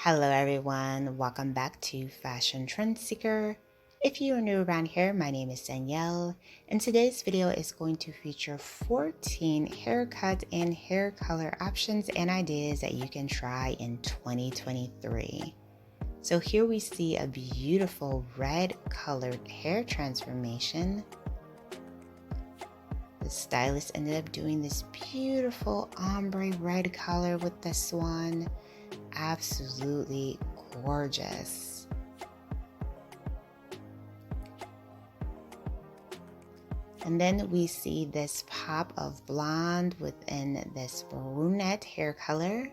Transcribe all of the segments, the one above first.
Hello everyone, welcome back to Fashion Trend Seeker. If you are new around here, my name is Danielle, and today's video is going to feature 14 haircut and hair color options and ideas that you can try in 2023. So here we see a beautiful red colored hair transformation. The stylist ended up doing this beautiful ombre red color with this one. Absolutely gorgeous. And then we see this pop of blonde within this brunette hair color.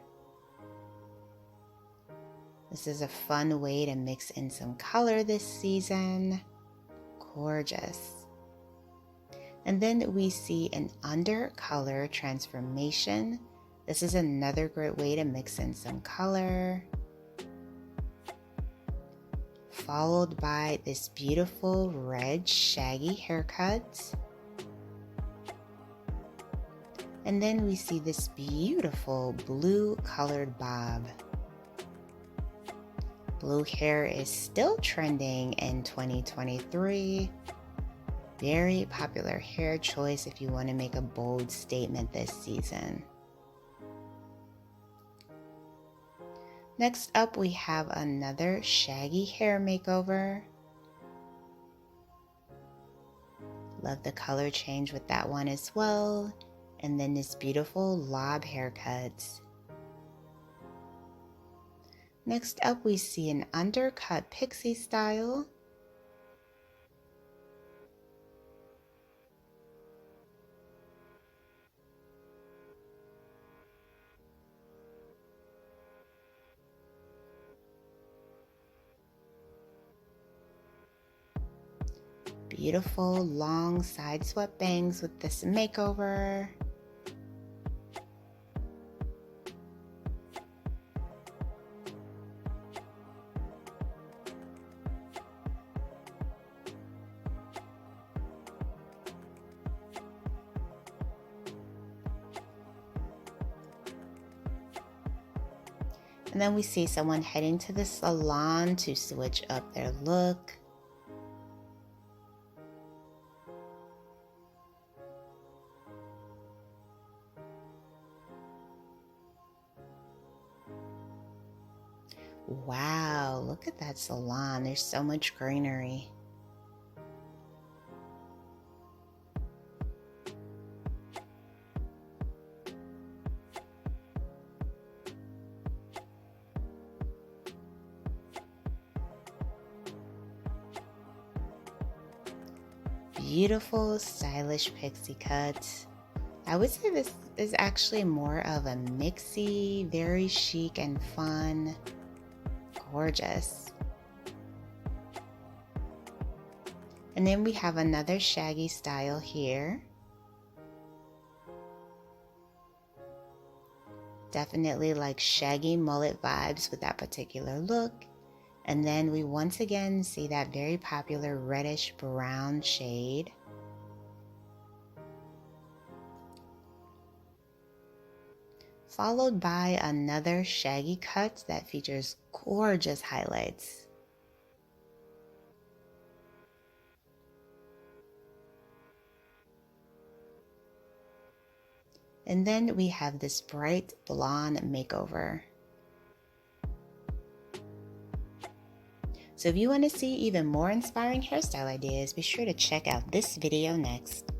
This is a fun way to mix in some color this season. Gorgeous. And then we see an under color transformation. This is another great way to mix in some color. Followed by this beautiful red shaggy haircut. And then we see this beautiful blue colored bob. Blue hair is still trending in 2023. Very popular hair choice if you want to make a bold statement this season. Next up, we have another shaggy hair makeover. Love the color change with that one as well. And then this beautiful lob haircut. Next up, we see an undercut pixie style. Beautiful long side swept bangs with this makeover. And then we see someone heading to the salon to switch up their look. Wow, look at that salon. There's so much greenery. Beautiful, stylish pixie cut. I would say this is actually more of a mixy, very chic and fun. Gorgeous. And then we have another shaggy style here. Definitely like shaggy mullet vibes with that particular look. And then we once again see that very popular reddish brown shade. Followed by another shaggy cut that features gorgeous highlights. And then we have this bright blonde makeover. So if you want to see even more inspiring hairstyle ideas, be sure to check out this video next.